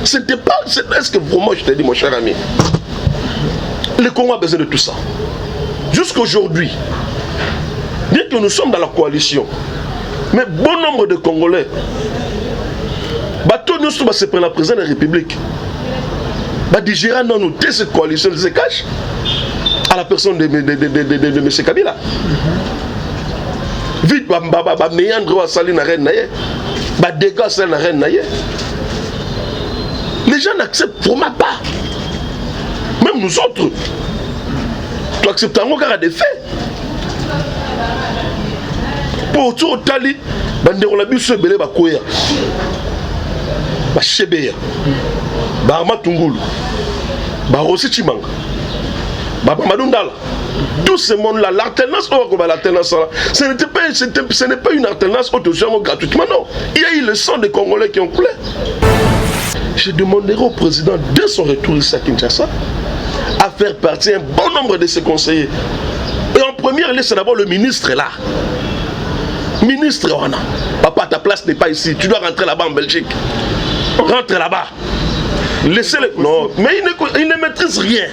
C'était pas... Est-ce que vraiment, je te dis, mon cher ami, le Congo a besoin de tout ça. Jusqu'aujourd'hui, bien que nous sommes dans la coalition, mais bon nombre de Congolais, bateau nous sommes se prendre la présidence de la République, digérer dans nous cette coalition se cache à la personne de M. Kabila. Vite, méandre à salir na reine naye, dégâts à salir na reine naye. Les gens n'acceptent vraiment pas. Même nous autres, tu acceptes encore des faits. Pour tout Tali, on a vu ce belé bakoya, Chebeya, Barma Tungulu, Barossi Chimanga, Babamadundala. Tout ce monde-là, l'alternance, ce n'est pas une alternance autogénération gratuitement, non. Il y a eu le sang des Congolais qui ont coulé. Je demanderai au président, dès son retour ici à Kinshasa, à faire partie un bon nombre de ses conseillers. Et en première lieu, c'est d'abord le ministre là. Ministre Wana. Papa, ta place n'est pas ici. Tu dois rentrer là-bas en Belgique. Rentre là-bas. Laissez-le. Non, mais il ne maîtrise rien.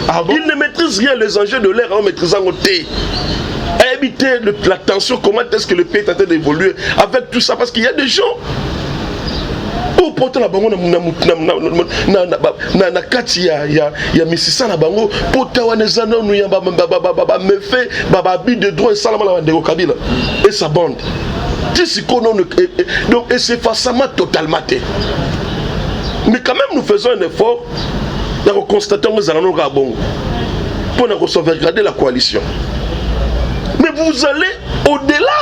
Ah bon? Il ne maîtrise rien, les enjeux de l'air en maîtrisant au thé. Éviter la tension, comment est-ce que le pays est en train d'évoluer avec tout ça, parce qu'il y a des gens pour porter la bango na kati ya misisa na bango pour tawaneza no ya me fait babi de droit et salama la ndeko Kabila et sa bande. Donc et c'est facilement totalement. Mais quand même nous faisons un effort de constater que nous allons pour sauvegarder la coalition. Mais vous allez au-delà.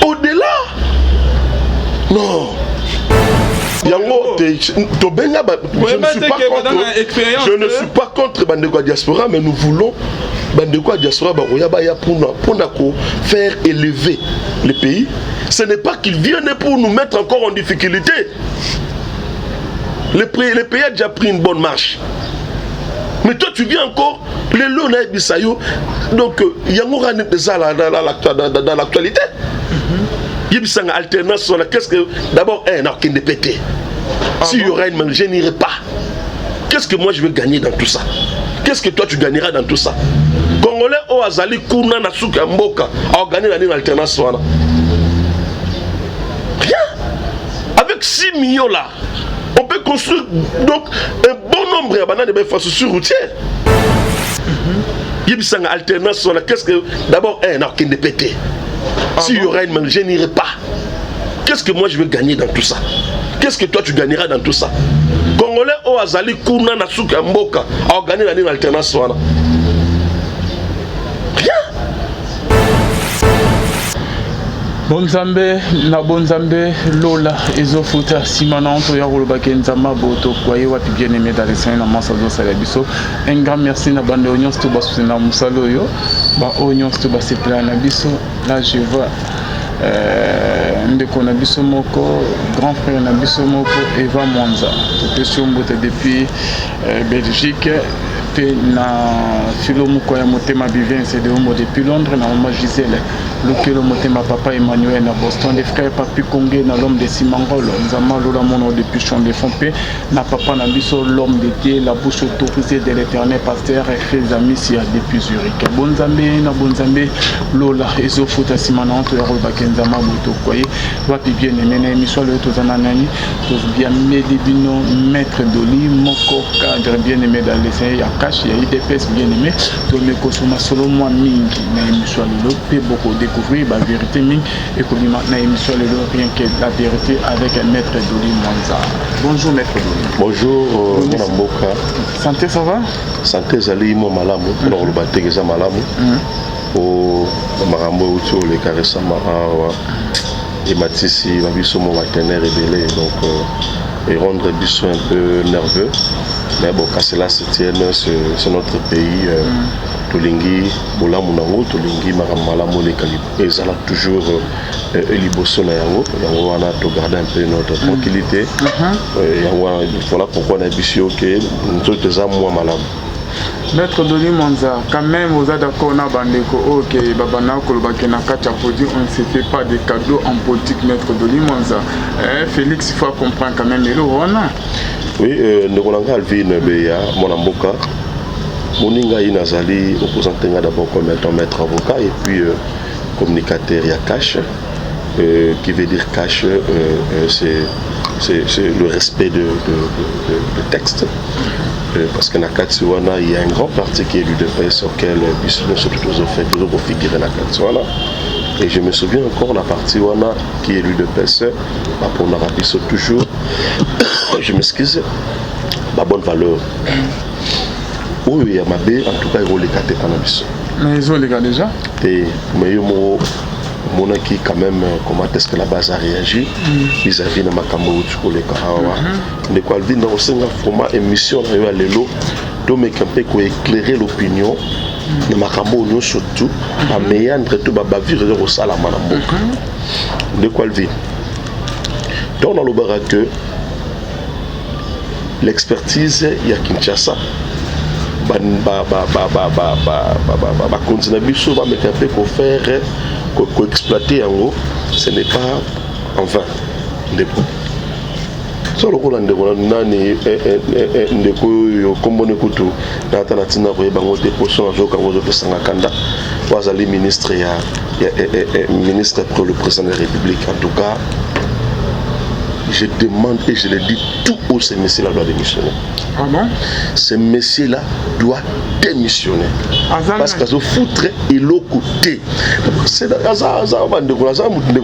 Au-delà. Non. Je ne suis pas contre Bandeko Diaspora, mais nous voulons Bandeko Diaspora pour faire élever le pays. Ce n'est pas qu'ils viennent pour nous mettre encore en difficulté. Le pays a déjà pris une bonne marche. Mais toi tu viens encore, les lots na bisayo, donc il y a dans l'actualité. Il y a une alternance, qu'est-ce que d'abord qui ne pété. S'il y aura une je n'irai pas. Qu'est-ce que moi je vais gagner dans tout ça? Qu'est-ce que toi tu gagneras dans tout ça? Congolais au Azali Kouna Nasuka Mboka a gagné une alternance. Rien. Avec 6 millions là, on peut construire donc un bon nombre de infrastructures routières. Il y a une alternance, qu'est-ce que d'abord qui ne pété. S'il y aura une je n'irai pas. Qu'est-ce que moi je vais gagner dans tout ça? Qu'est-ce que toi tu gagneras dans tout ça? Congolais au Azali Kouna Nasuka Mboka a gagné une alternance. Rien. Bonzambe na bonzambe Lola ezofuta simananto ya Rolobake Nzamba boto kwaye wapi bien aimé dans les scènes na masazo salabiso. Un grand merci na bande oignon to basu na musalo yo ba oignon to base plan na biso. Là je vois ndeko na biso moko grand frère na biso moko Eva Monza to sombote depuis Belgique. Na Philomo Koya Motema Bivien c'est de Homo depuis Londres na Mama Gisèle Lokelo Motema Papa Emmanuel na Boston les frères Papi Kongé na l'homme de Simangolo Nzama Lola Mono depuis Champ de Fompé na Papa na biso l'homme de Dieu la bouche autorisée de l'éternel pasteur et frères amis depuis Zurich. Bonzambe na bonzambe Lola ezofuta simananto ya Rolobake Nzamba boto koye wapi bien aimé na émission le tozana nani to bien medibino maître Doli moko cadre bien aimé dans les séries il y a eu des pièces bien aimées. Donc, les consommateurs solo moi mingi na émission le peut beaucoup découvrir la vérité mingi et comme maintenant émission le rien que la vérité avec un maître Doli Mwanza. Bonjour maître Doli. Bonjour mon Mboka. Santé ça va? Santé zali mo malamu pour le battre ça malamu. Pour marambo autour les caresses marawa et matisi la biso mon partenaire rebelle donc et rendre biso un peu nerveux. Mais bon, quand cela se tient, c'est notre pays. Tolingi, Bola Mounango, Tolingi, Maramalamu, les Kalib. Et ça a toujours Eliboso Nayango. On a to garder un peu notre tranquillité. Voilà pourquoi on a dit que nous sommes moins malades. Maître Doli Monza, quand même, vous êtes d'accord, ok, on ne se fait pas de cadeaux en politique, Maître Doli Monza. Félix, il faut comprendre quand même, oui, nous avons Alvin Beya, mon avocat. Moninga Inazali, opposant d'abord comme étant maître avocat et puis communicateur, il y a cash, qui veut dire cash, c'est le respect de texte. Parce que Nakatsiwana, il y a un grand parti qui est l'UDPS auquel nous sommes tous fait figurer Nakatsiwana. Et je me souviens encore la partie Wana qui est l'UDPS, pour Narabiso toujours, je m'excuse, ma bonne valeur. Oui, il y a ma bé, en tout cas, il y a les gars cannabis. Mais ils ont les gars déjà. Et mais mon qui quand même comment est-ce que la base a réagi vis-à-vis de ma caméra sur les Kahawa. De quoi vient dans un format émission à l'élo, donc mais campé pour éclairer l'opinion de ma caméra surtout à méandre tout baba vivre au salama na mboka. De quoi vient. Donc dans le barak l'expertise il y a Kinshasa. Continuer à faire exploiter en haut, ce n'est pas en vain. So le Roland de Nani comme on écoute Natanatina Bango de Poisson de Sangakanda, Wazali ministre ministre pour le président de la République. En tout cas, je demande et je le dis tout haut, ces messieurs-là doivent démissionner. Ah bon? Ces messieurs-là doivent démissionner. Parce qu'ils ont foutre et l'autre côté. C'est dans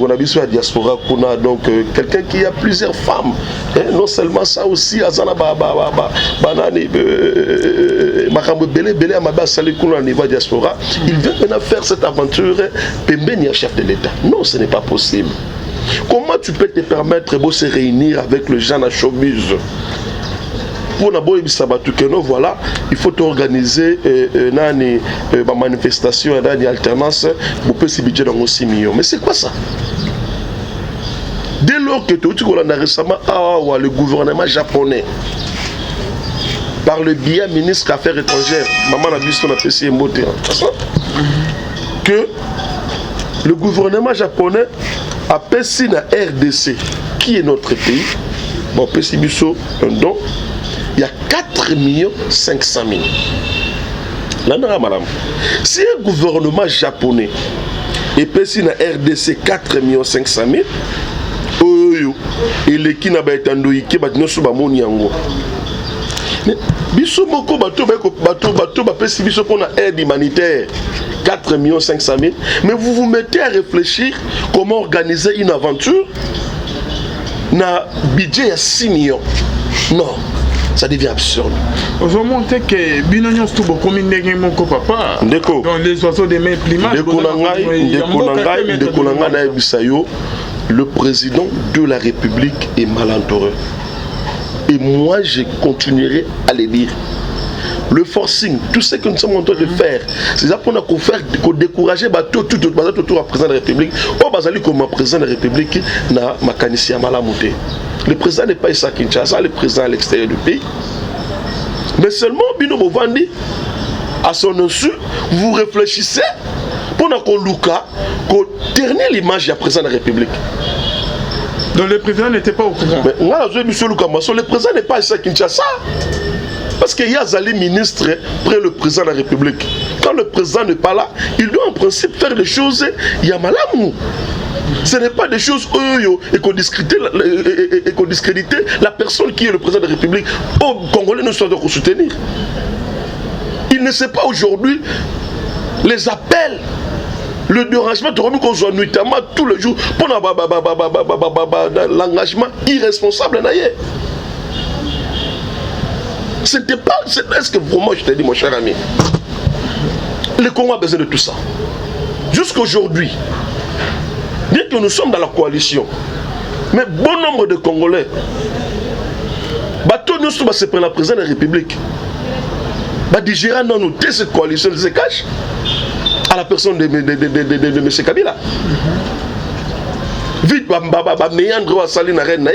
la diaspora qu'on a donc quelqu'un qui a plusieurs femmes. Non seulement ça aussi, Azana Banani, diaspora. Il veut maintenant faire cette aventure. Pembeni chef de l'État. Non, ce n'est pas possible. Comment tu peux te permettre de se réunir avec le gens à chômage? Pour voilà, il faut organiser une manifestation, une alternance pour que ce budget dans 6 millions. Mais c'est quoi ça? Dès lors que tu as récemment le gouvernement japonais, par le biais ministre des Affaires étrangères, maman a vu son apprécié que le gouvernement japonais a payé la RDC, qui est notre pays, bon, Pessibiso, un don, il y a 4 500 000. Là, madame, si un gouvernement japonais est payé la RDC 4 500 000, et les qui n'a pas été endoyé, qui n'a pas été endoyé, biso moko bato pesi biso pour la aide humanitaire 4 500 000, mais vous vous mettez à réfléchir comment organiser une aventure na budget à 6 millions. Non, ça devient absurde. Vous avez montré que Binonios tout beaucoup de papa. Dans les oiseaux des mêmes climats. Le président de la République est malentendu. Et moi, je continuerai à le dire. Le forcing, tout ce que nous sommes en train de faire, c'est ça qu'on a décourager tout le président de la République. Oh, Bazali comme président de la République, na Makanissia Malamouté. Le président n'est pas ici à Kinshasa, le président à l'extérieur du pays. Mais seulement, Bino Bovandi, à son insu, vous réfléchissez pour qu'on ternir l'image du président de la République. Donc le président n'était pas au courant. Mais moi, le président n'est pas ici à Kinshasa. Parce qu'il y a Zali ministre près le président de la République. Quand le président n'est pas là, il doit en principe faire des choses. Il y a malamou. Ce n'est pas des choses et qu'on discrédite la personne qui est le président de la République. Au Congolais ne sont pas soutenir. Il ne sait pas aujourd'hui les appels. Le dérangement de remis qu'on soit notamment tous les jours pour l'engagement irresponsable. C'était pas. Est-ce que vraiment je t'ai dit, mon cher ami, le Congo a besoin de tout ça. Jusqu'aujourd'hui, bien que nous sommes dans la coalition, mais bon nombre de Congolais, bateau nous sommes se prendre la présidence de la République, digérer dans nous cette coalition se cache à la personne de M. Kabila. Vite, méandre à Saline à Rennes,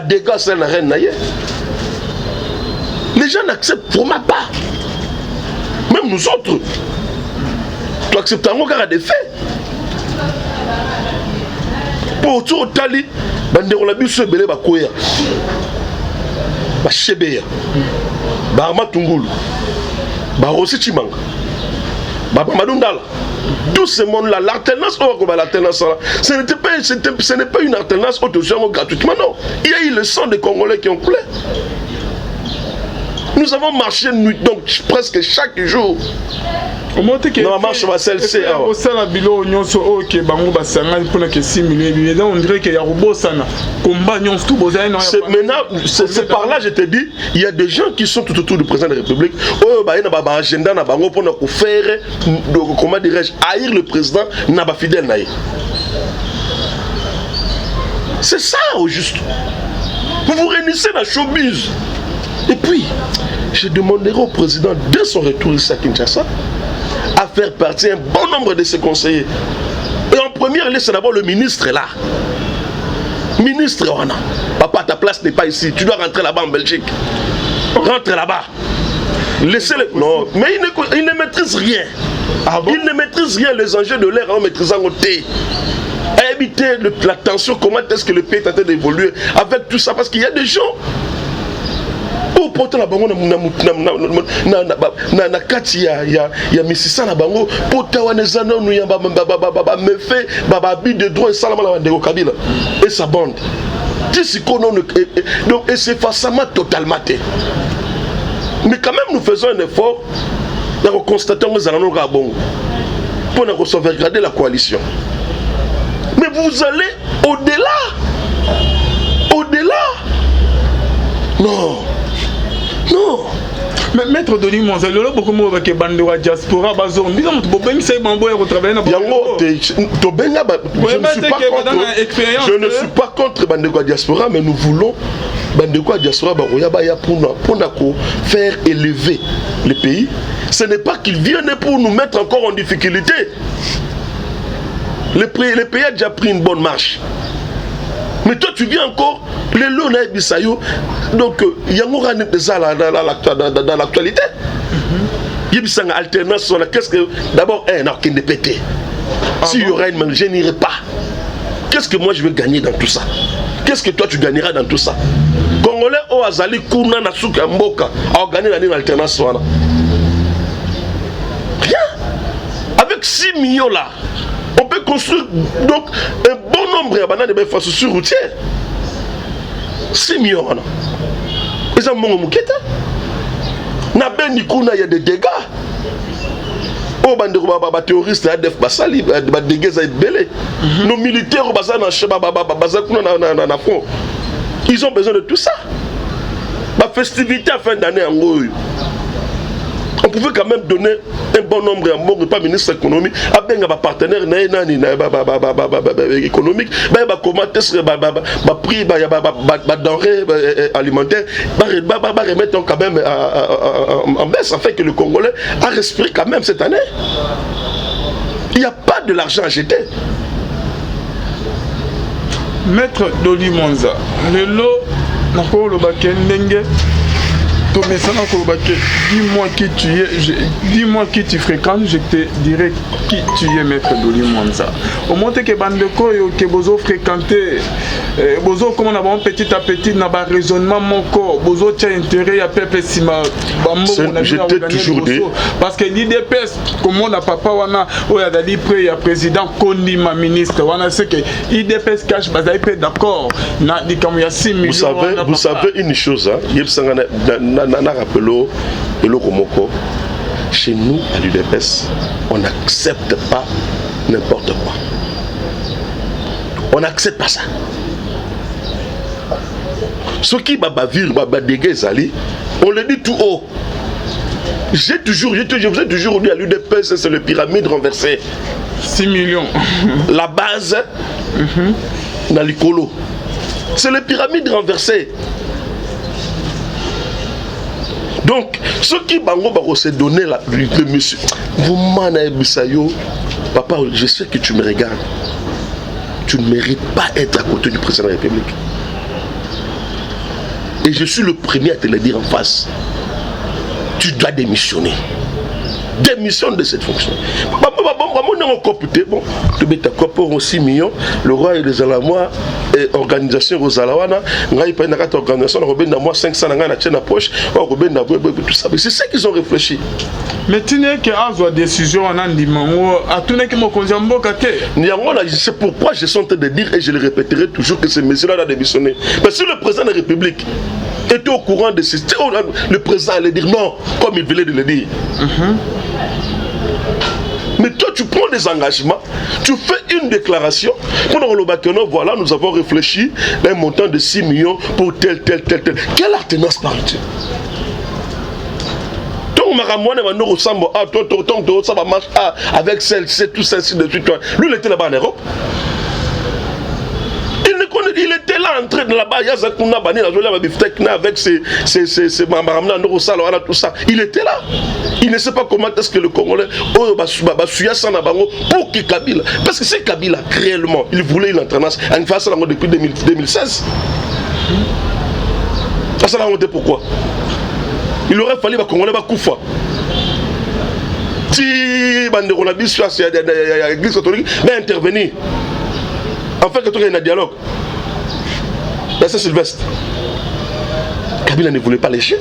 dégâts à Saline à Rennes. Les gens n'acceptent vraiment pas. même nous autres. Tu acceptes un regard à des faits. Pour tout Tali, on a vu ce belé bakoya. Bachebea. Barma Tungulu. Barosi Chimanga. Baba Madundala. Tout ce monde-là, l'alternance, ce n'est pas une alternance autogène gratuitement, non. Il y a eu le sang des Congolais qui ont coulé. Nous avons marché donc presque chaque jour. Non, marche va celle-ci. C'est par là, je te dis, il y a des gens qui sont tout autour du président de la République. Agenda pour faire, comment dirais-je, haïr le président, n'a pas fidèle. C'est ça au juste. Vous vous réunissez dans le showbiz. Et puis, je demanderai au président, dès son retour ici à Kinshasa, à faire partie un bon nombre de ses conseillers. Et en première lieu, c'est d'abord le ministre là. Ministre, oh non. Papa, ta place n'est pas ici. Tu dois rentrer là-bas en Belgique. Rentre là-bas. Laissez-le. Non, mais il ne maîtrise rien. Ah bon? Il ne maîtrise rien, les enjeux de l'air en maîtrisant au thé. Éviter la tension, comment est-ce que le pays est en train d'évoluer avec tout ça, parce qu'il y a des gens. Pourtant la bango na kati ya misisa na bango pota waneza no ya me fait babi de droit et salama la ndeko Kabila et sa bande donc et c'est forcément totalement mais quand même nous faisons un effort de constater que nous allons bongo pour sauvegarder la coalition, mais vous allez au-delà non. Mais maître Denis Monza, le beaucoup de gens qui ont la diaspora, ils ont dit que c'est bon pour travailler dans je ne suis pas contre la diaspora, mais nous voulons la diaspora pour faire élever le pays. Ce n'est pas qu'ils viennent pour nous mettre encore en difficulté. Le pays a déjà pris une bonne marche. Mais toi tu viens encore, les lots Bissayo, donc il y a dans l'actualité. Il y a une alternance, qu'est-ce que d'abord un arc de pété. S'il y aura une main, je n'irai pas. Qu'est-ce que moi je vais gagner dans tout ça? Qu'est-ce que toi tu gagneras dans tout ça? Congolais au Azali Kuna Nasuka Mboka a gagné l'année d'alternance. Rien. Avec 6 millions là. On peut construire donc un bon nombre de infrastructures routières. 6 millions. Ils ont mon mouquette. Na ben Nikuna, il y a des dégâts. Oh, les terroristes, les dégâts belé. Nos militaires, ils ont besoin de tout ça. La festivité à fin d'année en gros. On pouvait quand même donner un bon nombre à mon pas ministre économique, à bien un partenaire économique, comment est-ce que prix denrées alimentaires remettre quand même en baisse, afin que le Congolais a respiré quand même cette année. Il n'y a pas de l'argent à jeter. Maître Doli Monza, le lot n'a pas le baquet dis-moi qui tu es, dis-moi qui tu fréquentes, je te dirai qui tu es, maître Doli Monza. Au moins que bandeko que bozo fréquenter, bozo comme on a petit à petit n'a pas raisonnement mon corps, bozo tient intérêt à peuple sima j'étais toujours dit parce que l'IDPS comme on a papa wana o ya dali pré ya président Kondi ma ministre wana c'est que l'IDPS cache bazai pas d'accord na di comme il y a 6 millions. Vous savez une chose hein, chez nous à l'UDPS, on n'accepte pas n'importe quoi. On n'accepte pas ça. Ce qui va déguiser, on le dit tout haut. Je vous ai toujours dit à l'UDPS, c'est le pyramide renversé. 6 millions. La base, dans l'icolo. C'est le pyramide renversé. Donc, ceux qui vont se donner le monsieur, vous m'en Bissayo, papa, je sais que tu me regardes. Tu ne mérites pas être à côté du président de la République. Et je suis le premier à te le dire en face. Tu dois démissionner. démissionne de cette fonction. Bon, pour 6 millions, le roi et les Alamois, et organisation aux Alawana, il y a une organisation, on a 500 na poche, tout ça. C'est ça qu'ils ont réfléchi. Mais tu n'es qu'à une décision en Andimango, à tout n'est que mon conjambo kate. C'est pourquoi je suis en train de dire, et je le répéterai toujours, que ce monsieur-là a démissionné. Parce que le président de la République était au courant de ce. Le président allait dire non, comme il venait de le dire. Mais toi, tu prends des engagements, tu fais une déclaration. Pendant le Bakeno, voilà, nous avons réfléchi d'un montant de 6 millions pour tel. Quelle alternance parle-t-il? Ça va marcher avec celle, c'est tout ça, ainsi de suite. Lui, il était là-bas en Europe. Il était là en train de là-bas, avec ses tout ça. Il était là. Il ne sait pas comment est-ce que le Congolais pour que Kabila, parce que c'est Kabila réellement, il voulait une alternance en face depuis 2016. Ça l'a monté pourquoi? Il aurait fallu que le Congolais Koufa. Si l'Église catholique va intervenir, en fait, il y a un dialogue. Là, c'est Sylvestre. Kabila ne voulait pas lâcher,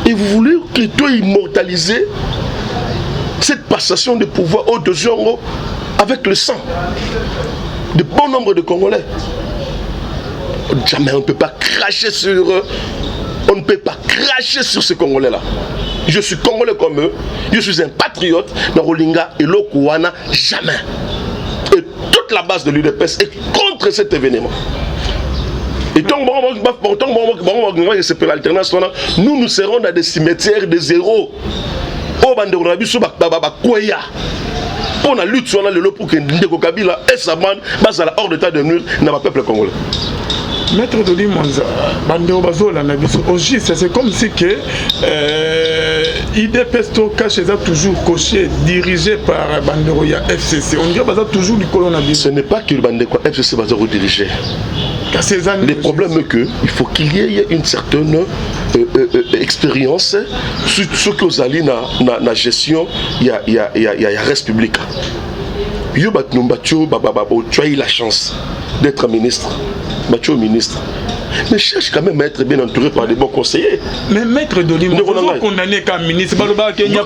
Et vous voulez que toi immortaliser cette passation de pouvoir au Dozongo avec le sang de bon nombre de Congolais. Jamais on ne peut pas cracher sur eux. On ne peut pas cracher sur ces Congolais-là. Je suis Congolais comme eux. Je suis un patriote. Narolinga et Lokouana, jamais. Et toute la base de l'UDPS est contre cet événement. Et tant que l'alternance, nous serons dans des cimetières de zéro. Pour la lutte sur le pour que Ndeko Kabila et sa bande basent à la hors d'état de nuire dans le peuple congolais. Maître Doli Monza, Bandeo Bazola, c'est comme si que IDPS Tokache est toujours coché, dirigé par Bandeo FCC. On dirait que toujours du coronavirus. Ce n'est pas que le Bandeo FCC va rediriger. Le problème est qu'il faut qu'il y ait une certaine expérience sur ce que vous allez dans la gestion, il y a reste public. Tu as eu la chance d'être ministre. Ministre. Mais cherche quand même à être bien entouré par des bons conseillers. Mais maître Doli, vous condamné comme ministre. Il n'y a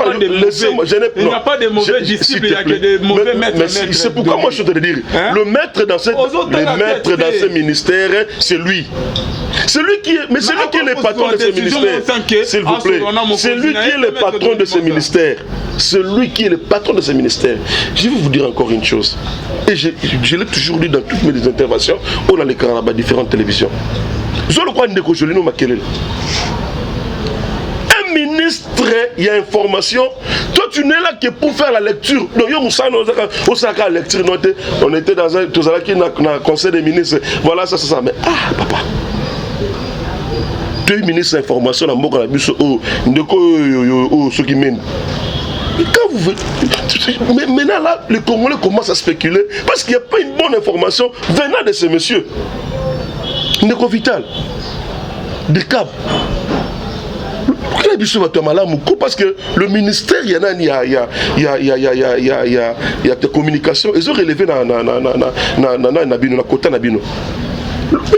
pas de mauvais disciples, il n'y a que des mauvais maîtres. C'est pourquoi moi je te le dire. Le maître dans ce ministère, c'est lui. C'est lui qui est le patron de ce ministère. S'il vous plaît. C'est lui qui est le patron de ce ministère. Celui qui est le patron de ce ministère. Je vais vous dire encore une chose. Et je l'ai toujours dit dans toutes mes interventions, on a l'écran là-bas, différentes télévisions. Un ministre, il y a information. Toi, tu n'es là que pour faire la lecture. On était dans un conseil des ministres. Voilà, ça. Mais papa. Tu es ministre d'information dans le ce qui mène. Quand vous mais maintenant là, les Congolais commencent à spéculer parce qu'il n'y a pas une bonne information venant de ce monsieur. Ndeko Vital, de Cap. Parce que le ministère, il y a des communications, ils ont relevé dans la quota Nabino.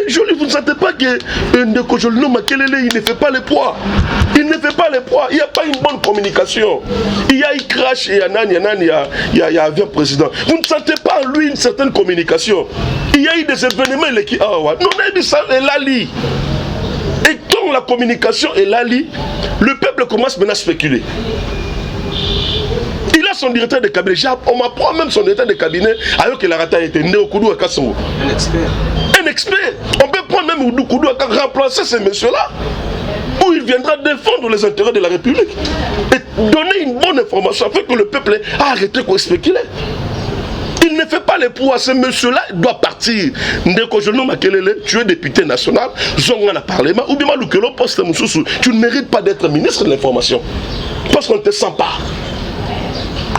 Joli, vous ne sentez pas que Ndeko Jolino Makelele, il ne fait pas le poids. Il ne fait pas le poids. Il n'y a pas une bonne communication. Il y a eu crash, il y a avion président. Vous ne sentez pas en lui une certaine communication. Il y a eu des événements qui non, et quand la communication est là, le peuple commence maintenant à spéculer. Il a son directeur de cabinet. On m'apprend même son directeur de cabinet alors que la rata a été né au Koudou à Kassongo. Un expert. On peut prendre même Oudou Koudou à remplacer ce monsieur-là. Où il viendra défendre les intérêts de la République. Et donner une bonne information afin que le peuple a arrêté de spéculer. Il ne fait pas les poids. Ce monsieur-là doit partir. Ndeko Jolino Makelele, tu es député national, Zonga na parlement, ou bien Malukelo poste Moussoussou. Tu ne mérites pas d'être ministre de l'information. Parce qu'on ne te sent pas.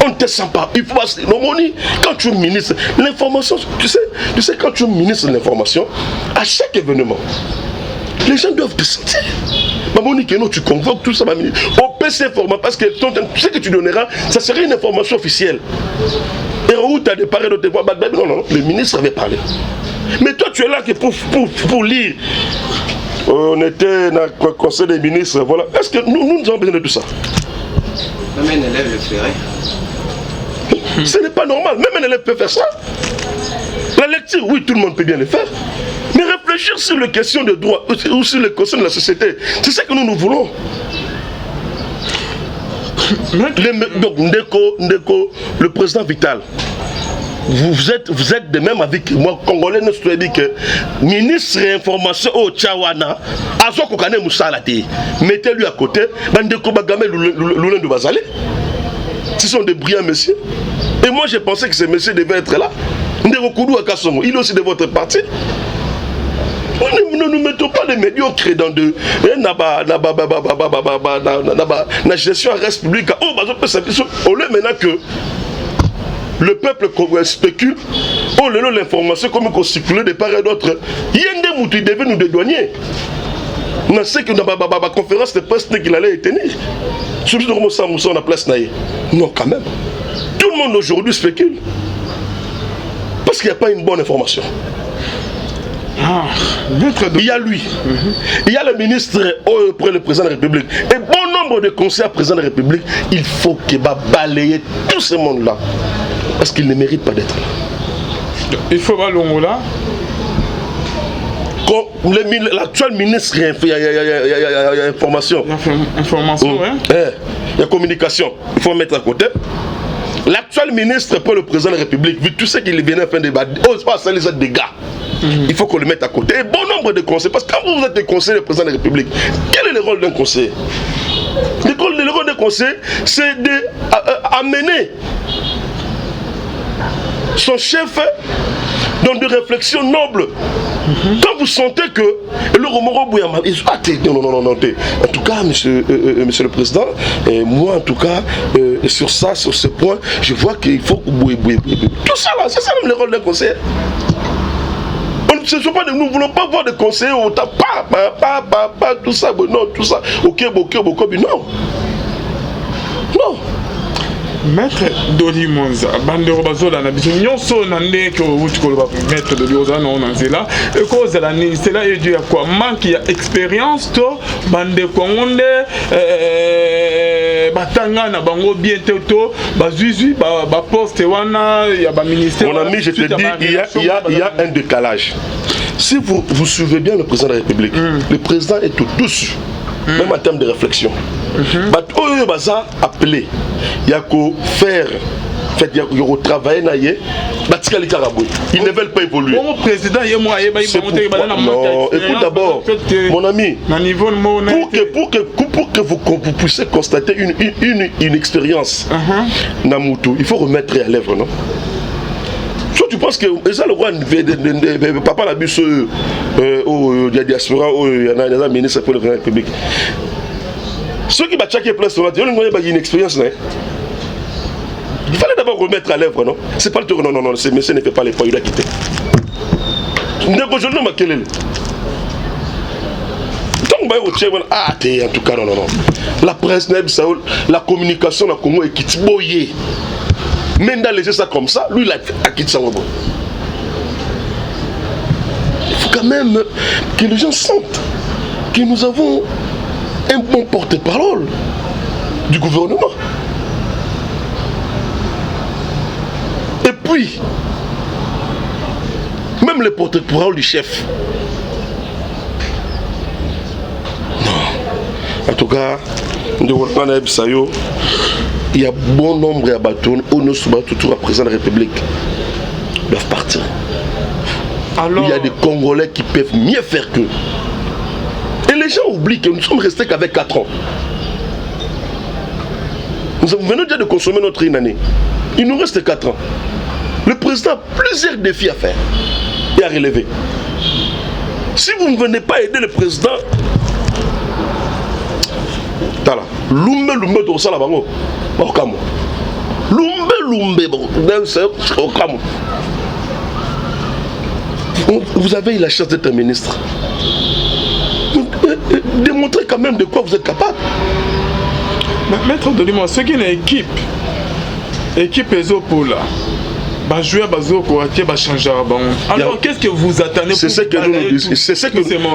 On ne te sent pas. Il faut quand tu es ministre, l'information, tu sais, quand tu es ministre de l'information, à chaque événement, Les gens doivent te sentir. Monique, non, tu convoques tout ça, au PC format, parce que ce que tu donneras, ça serait une information officielle. Et où tu as des parents de tes voix, non, le ministre avait parlé. Mais toi, tu es là que pour lire. On était dans le conseil des ministres, voilà. Est-ce que nous avons besoin de tout ça? Même un élève le ferait. Ce n'est pas normal, même un élève peut faire ça. La lecture, oui, tout le monde peut bien le faire. Mais réfléchir sur les questions de droit ou sur les questions de la société, c'est ce que nous voulons. Donc, Ndeko, le président Vital, vous êtes de même avec moi, Congolais, nous sommes dit que ministre information au Tchawana, Azo Kokane Moussalati, mettez-lui à côté, Ndeko Bagame Loulin de Bazali. Ce sont des brillants messieurs. Et moi, j'ai pensé que ces messieurs devaient être là. Ndeko Koudou Akasongo, il est aussi de votre parti. Ne nous mettons pas les médiocres dans de la gestion à reste publique. Oh, on le maintenant que le peuple spécule, oh l'information comme il circule de part et d'autre. Yende Mouti devait nous dédouaner. On sait que dans la conférence de presse qu'il allait tenir. Surtout comme ça, on a place naïe. Non, quand même. Tout le monde aujourd'hui spécule. Parce qu'il n'y a pas une bonne information. Il y a lui, il y a le ministre auprès du président de la République. Et bon nombre de conseillers à président de la République, il faut qu'il va balayer tout ce monde-là. Parce qu'il ne mérite pas d'être là. Il faut voir l'Ongola. L'actuel ministre, il y a information. Information, oui. Il y a communication. Il faut mettre à côté. L'actuel ministre pour le président de la République, vu tout ce qu'il venait faire débat, c'est pas ça les dégâts. Il faut qu'on le mette à côté. Et bon nombre de conseillers. Parce que quand vous êtes conseiller du président de la République, quel est le rôle d'un conseiller? Le rôle d'un conseiller, c'est d'amener son chef dans des réflexions nobles. Quand vous sentez que le Romoro Bouyama, non. En tout cas, monsieur le président, moi en tout cas, sur ce point, je vois qu'il faut tout ça là, c'est ça même le rôle d'un conseiller. Nous ne voulons pas voir des conseillers où tu pas, tout ça, non, tout ça, ok, non. Non. Maître Dodi Monza, Bandero Bazola, Nyonso Nande, que vous maître Dodi Monza, non, c'est là. Et cause de l'année, c'est là, il y a quoi? Manque d'expérience, Bande Kongonde, Batanga, Nabango, bientôt, Bazuzu, Poste, Wana, il y a un ministère. Mon ami, je te dis, il y a un décalage. Si vous suivez bien le président de la République, le président est tout douce. Même en termes de réflexion. Appelé, il y a qu'à faire, il y a qu'à travailler, ils ne veulent pas évoluer. Bon président, non, écoute d'abord, mon ami, pour que vous puissiez constater une expérience, Namutu, il faut remettre à l'œuvre, non? Soit tu penses que ça le roi papa l'a vu sur la diaspora il y a un ministre pour le président de la République. Ceux qui battent chaque place, il y a une expérience. Il fallait d'abord remettre à l'œuvre, non? C'est pas le tour, non, ce monsieur ne fait pas les poids, il doit quitter. En tout cas, non. La presse, la communication, la Congo est kitboyée. Même dans les ça comme ça, lui il a quitté ça. Il faut quand même que les gens sentent que nous avons un bon porte-parole du gouvernement. Et puis, même le porte-parole du chef. Non. En tout cas, il y a bon nombre de bâtons où nous sommes toujours à présent de la République doivent partir. Alors... il y a des Congolais qui peuvent mieux faire qu'eux. Et les gens oublient que nous sommes restés qu'avec 4 ans. Nous venons déjà de consommer notre une année. Il nous reste 4 ans. Le président a plusieurs défis à faire et à relever. Si vous ne venez pas aider le président, voilà. Lumbe to sala bango. Okamo. Lumbe okamo. Vous avez eu la chance d'être ministre. Démontrez quand même de quoi vous êtes capable. Maître Dolimo, ce qui est une équipe Ezopola, jouer à changer. Alors qu'est-ce que vous attendez? C'est ce que nous nous disons.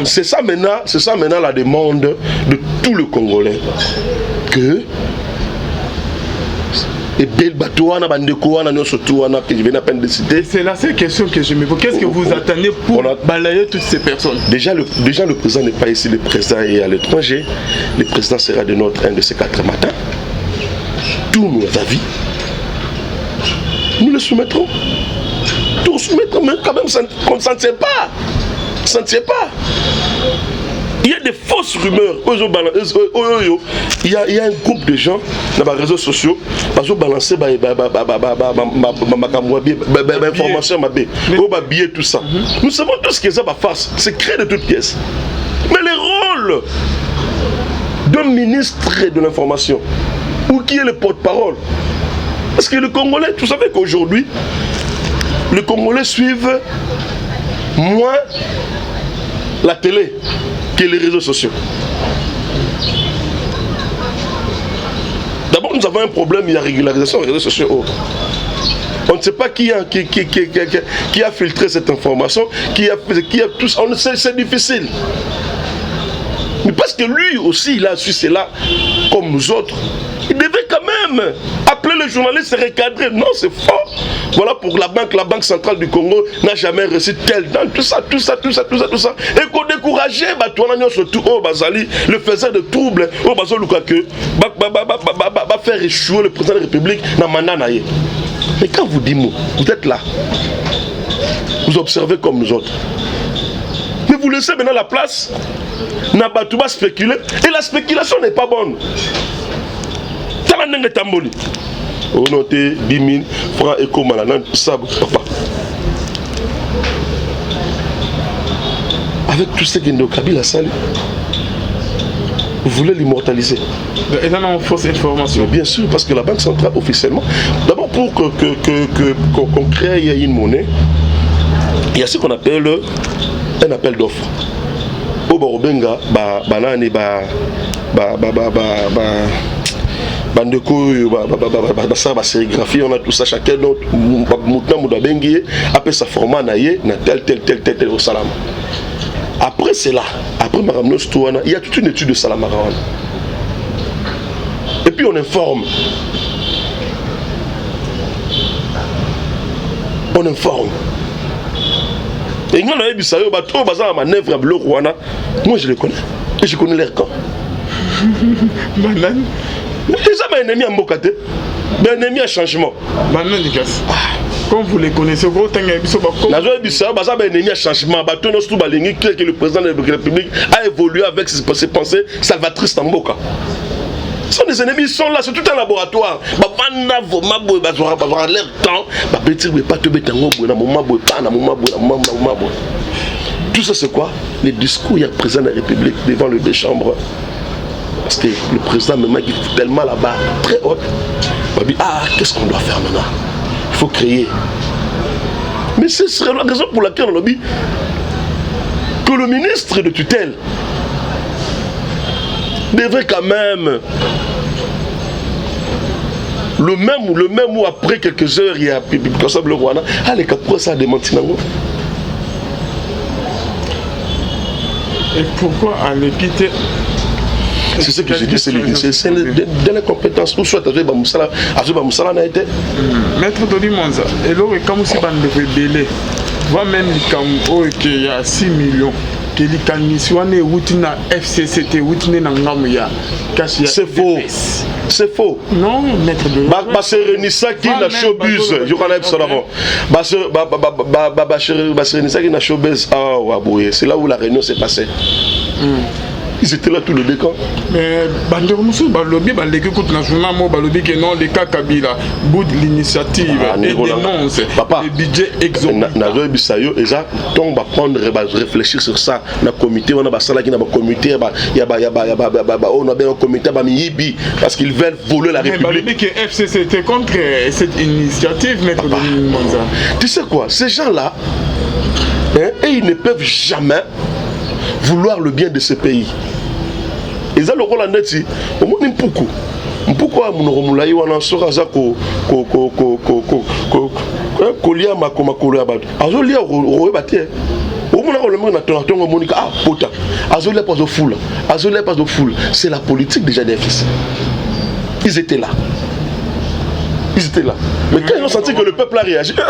C'est ça maintenant la demande de tout le Congolais. Que et bel bateau que je viens à peine de citer. C'est la seule question que je me pose. Qu'est-ce que vous attendez pour balayer toutes ces personnes? Déjà le président n'est pas ici, le président est à l'étranger. Le président sera de notre 1 de ces 4 matins. Tous nos avis, nous le soumettrons. Tout soumettre, mais quand même, ça ne tient pas. Ça ne tient pas. Il y a des fausses rumeurs. Il y a un groupe de gens dans les réseaux sociaux qui ont balancé des informations, tout ça. Nous savons tous que ça va face. C'est créé de toutes pièces. Mais le rôle d'un ministre de l'information, ou qui est le porte-parole, parce que le Congolais, vous savez qu'aujourd'hui, les Congolais suivent moins la télé que les réseaux sociaux. D'abord, nous avons un problème, il y a régularisation des réseaux sociaux. On ne sait pas qui a filtré cette information, qui a tout ça. C'est difficile. Mais parce que lui aussi, il a su cela comme nous autres. Il devait quand même appeler le journaliste et recadrer. Non, c'est faux. Voilà pour la Banque centrale du Congo n'a jamais reçu tel dans tout ça. Et qu'on décourageait, surtout le faisait de troubles, faire échouer le président de la République dans Mananaye. Mais quand vous dites, vous êtes là, vous observez comme nous autres. Mais vous laissez maintenant la place, Nabatouba spéculer, et la spéculation n'est pas bonne. On note 10 000 francs et comme ça, papa. Avec tout ce que nos Kabila sali, vous voulez l'immortaliser. Et là, on fausse information. Bien sûr, parce que la Banque centrale, officiellement, d'abord pour qu'on crée une monnaie, il y a ce qu'on appelle un appel d'offres. Au Barobenga, banane, bandeko ba sérigraphie, on a tout ça, chacun d'autre après sa format naïe na tel au salam. Après cela, après Maramnos Touana, il y a toute une étude de Salamarawan. Et puis on informe. Et nous on a eu ça, bateau bazar manœuvre à Bleu Rwanda. Moi je les connais. Et je connais leur camp. Banane. C'est ça un ennemi à Mbokate. Un ennemi à changement. Banane de casse. Comme vous les connaissez, gros temps un ennemi à changement. Que le président de la République a évolué avec ses pensées salvatrices dans Mboka. Ce sont des ennemis, ils sont là, c'est tout un laboratoire. Tout ça c'est quoi? Les discours, il y a le président de la République devant le deux chambres. Parce que le président me met tellement là-bas, très haute. Qu'est-ce qu'on doit faire maintenant? Il faut créer. Mais ce serait la raison pour laquelle on a dit que le ministre de tutelle devrait quand même le même ou après quelques heures il y a le Rwanda allez qu'après ça démenti. Et pourquoi aller quitter? C'est ce que j'ai dit, c'est de l'incompétence. Ou soit Azouba Moussala n'a été. Maître Doli Monza, et là, comme si on devait délai, voit même qu'il y a 6 millions. C'est faux. C'est faux. Non, maître de Baserenisaki na showbiz. Je connais ça d'abord. Baserenisaki na showbiz. Ah ouais, c'est là où la réunion s'est passée. Ils étaient là tous les deux camps. Mais Banderomusu Balobi, l'écoute nationale, Balobi que non, les cas Kabila, bout de l'initiative et dénonce le budget exorbitant. Nazo Bisayo, et ça, on va prendre, réfléchir sur ça. Dans le comité, on a un comité, il y a un comité, parce qu'ils veulent voler la République. Balobi que FCC était contre cette initiative, maître de Monza. Tu sais quoi, ces gens-là, et ils ne peuvent jamais vouloir le bien de ce pays. Et ça le rôle en net, au moins Mpuku. Mpuku a mon romulaï ou en sort à ça kolia makolia bat. Azolia au bâti. Au moins le monde n'a pas Monica ah pota. Azolia pas de foule. Azolia pas de foule. C'est la politique déjà des fils. Ils étaient là. Ils étaient là. Mais quand ils ont senti que le peuple a réagi, non.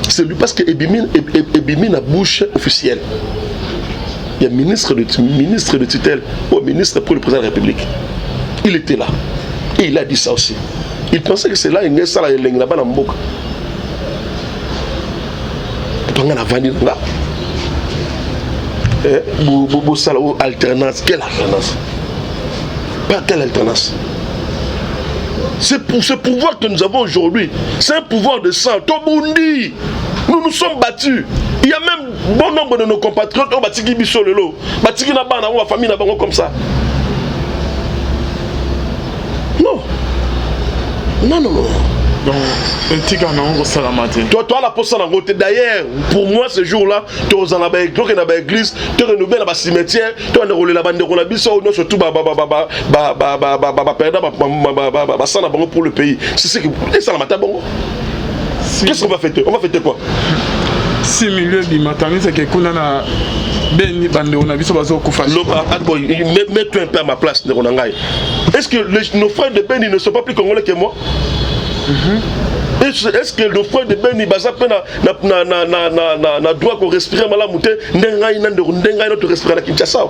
C'est lui parce que Ebimi a bouche officielle. Il y a ministre de tutelle ou ministre pour le président de la République. Il était là. Et il a dit ça aussi. Il pensait que c'est là, il y a ça, il y a là-bas dans le Mboka. Donc on a vendu là. Alternance. Quelle alternance? Pas quelle alternance? C'est pour ce pouvoir que nous avons aujourd'hui. C'est un pouvoir de sang. Tobundi. Nous nous sommes battus. Il y a même bon nombre de nos compatriotes qui ont battu Bissolelo. Battu Nabana ou la famille Nabana comme ça. Non. Non. Donc, toi, la poste en côté. D'ailleurs, pour moi, ce jour-là, tu es dans l'église, tu es renouvelé dans le cimetière, tu es enrôlé là-bas, tu es surtout pour le pays. C'est ce que ça la matin. Qu'est-ce qu'on va fêter? On va fêter quoi? 6 millions de matins, c'est que qu'on a Mets-toi un peu à ma place, est-ce que nos frères de Beni ne sont pas plus congolais que moi? Est-ce que nos frères de Beni na droit qu'on respire malamouté notre respirer à Kinshasa?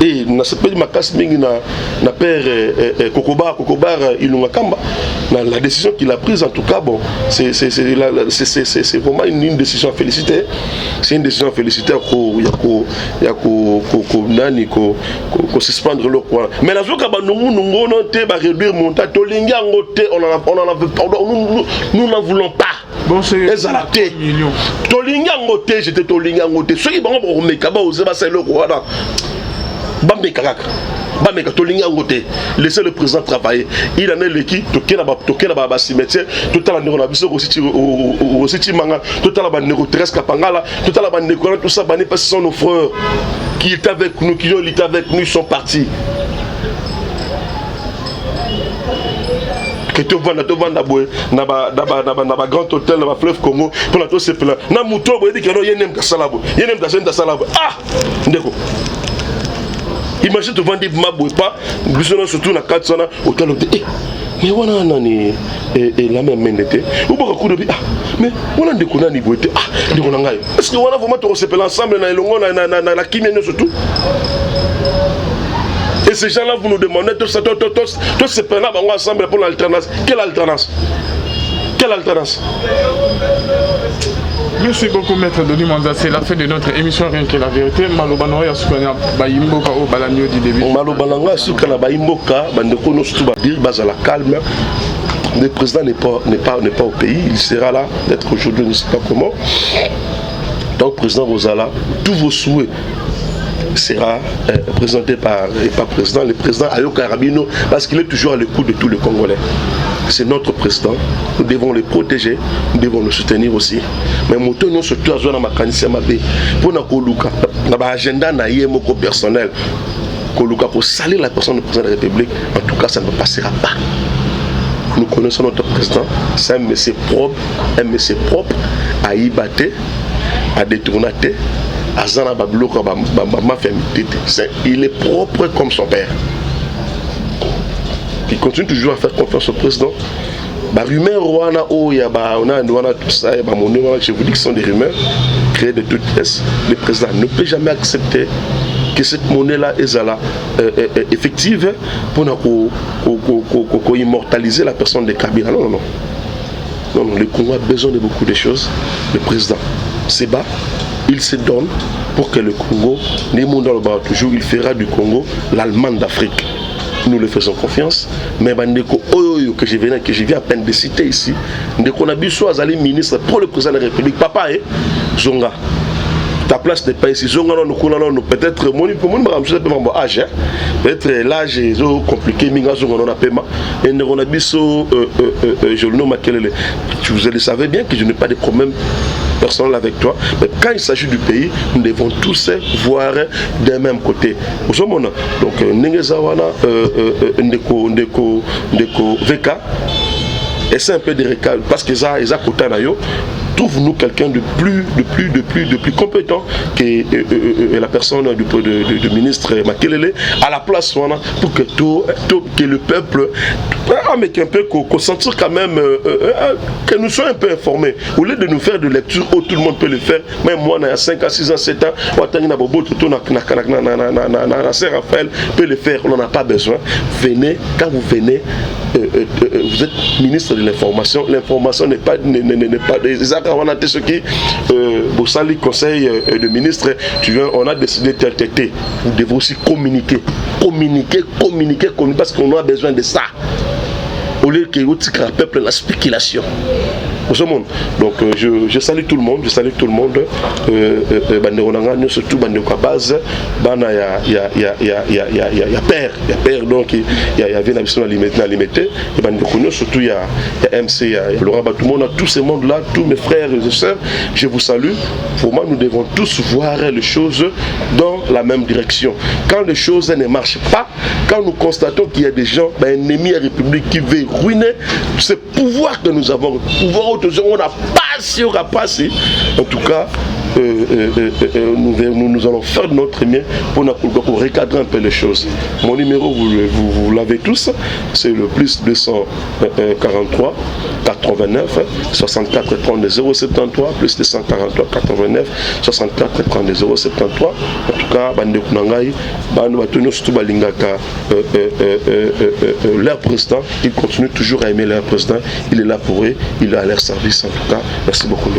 Et na sepeli makasi mingi na père Kokobar Ilunga Kamba, la décision qu'il a prise en tout cas bon c'est vraiment une décision à féliciter. C'est une décision à féliciter qu'on suspendre le quoi. Mais la zoka ba nungu non te ba réduire montant to linga ngote nous n'en voulons pas. Bon c'est millions. To linga ngote j'étais to linga ngote. Ceux qui vont au mekaba oser ba c'est le roi là. Laissez le président travailler. Il en est l'équipe, toqué la cimetière, tout à la neuronabiso aussi manga, tout à la neuroterrestre kapangala, tout à la neuronabiso, tout ça, parce que ce sont nos frères qui étaient avec nous, qui ont été avec nous, ils sont partis. Que tu vas na grand hôtel na fleuve Congo pour la tout c'est plein. Na muto bo dit que non yenem ka salabo. Yenem ka salabo. Ah! Ndeko. Imagine tu vends des maboué pas, surtout dans 400 hôtel de mais on a nani et la même menete. Ou pas coup de ah mais on a des konani boité ah de konangai. Est-ce que on a vraiment tout s'appelle ensemble na longo na la kimia surtout? Et ces gens-là vous nous demandez tous ces peines-là ensemble pour l'alternance. Quelle alternance? Quelle alternance? Merci beaucoup Maître Denis Manza, c'est la fin de notre émission Rien que la vérité. Malobano ya sukanya bayimboka au balanyo du début. Malobananga sukana bayimboka bandeko no suba dire bazala calme. Le président n'est pas au pays, il sera là d'être aujourd'hui, je ne sais pas comment. Donc président Rosala, tous vos souhaits sera présenté par le président Ayo Karabino parce qu'il est toujours à l'écoute de tous les Congolais. C'est notre président, nous devons le protéger, nous devons le soutenir aussi. Mais nous tenons surtout à jouer dans ma canisse pour l'agenda personnel pour salir la personne du président de la République. En tout cas, ça ne passera pas. Nous connaissons notre président, c'est un monsieur propre à y battre, à détourner. Il est propre comme son père. Il continue toujours à faire confiance au président. Rumeurs, tout ça, je vous dis que ce sont des rumeurs créées de toutes pièces. Le président ne peut jamais accepter que cette monnaie-là est effective pour immortaliser la personne de Kabila. Non, le Congo a besoin de beaucoup de choses. Le président se bat. Il se donne pour que le Congo, toujours, il fera du Congo l'Allemagne d'Afrique. Nous le faisons confiance, mais que je viens à peine de citer ici, on a vu soit Azali ministre pour le président de la République, papa Zonga. ta place n'est pas ici. Peut-être mon âge, peut-être l'âge est compliqué, mais vous le savez bien que je n'ai pas de problème personnel avec toi, mais quand il s'agit du pays, nous devons tous voir d'un même côté. Donc, Nengezawana, Ndeko VK, et c'est un peu de récal, parce que ça, ils ont trouve-nous quelqu'un de plus compétent que la personne du ministre Makelele à la place pour que que le peuple mais un peu qu'on sentir quand même que nous soyons un peu informés au lieu de nous faire de lecture où tout le monde peut le faire. Même moi, il y a 5 à 6 ans, 7 ans, Saint-Raphaël peut le faire, on n'en a pas besoin. Venez, quand vous venez, vous êtes ministre de l'information, l'information n'est pas des actes. On a ce qui Boussali conseil de ministre, on a décidé de traiter. Vous devez aussi communiquer parce qu'on a besoin de ça. Au lieu que le peuple la spéculation. Donc je salue tout le monde, surtout base, il y a père, donc il y a Vénabison limité, surtout il y a MC, il y a Laurent Batoumon, tous ces mondes-là, tous mes frères et sœurs, je vous salue. Pour moi, nous devons tous voir les choses dans la même direction. Quand les choses ne marchent pas, quand nous constatons qu'il y a des gens, ennemis à la République qui veulent ruiner ce pouvoir que nous avons, pouvoir on n'a pas si on n'a pas si. En tout cas, nous allons faire de notre mieux pour recadrer un peu les choses. Mon numéro, vous l'avez tous, c'est le plus 243 89 64 32 073 plus 243 89 64 32 073. En tout cas, leur président, il continue toujours à aimer leur président. Il est là pour eux, il est à leur service. En tout cas, merci beaucoup.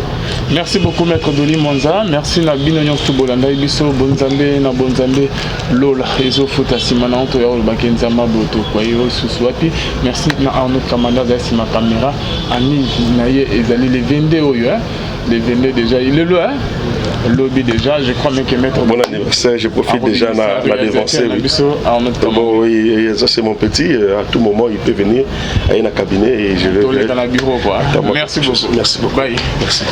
Merci beaucoup, Maître Doli Monza. Merci na binonyo tubolanda biso bonzambe na bonzambe lola ezo futa simana to ya bakenza maboto kwa yo suswapi. Merci na Arnaud Kamanda za sima caméra ani na ye ezali les 22 oyo les 22 déjà il est là lobby déjà je crois même que Maître bon anniversaire je profite déjà la dévancer bon oui ça c'est mon petit à tout moment il peut venir à un cabinet et je vais dans le bureau quoi. Merci beaucoup. Merci beaucoup. Bye. Merci.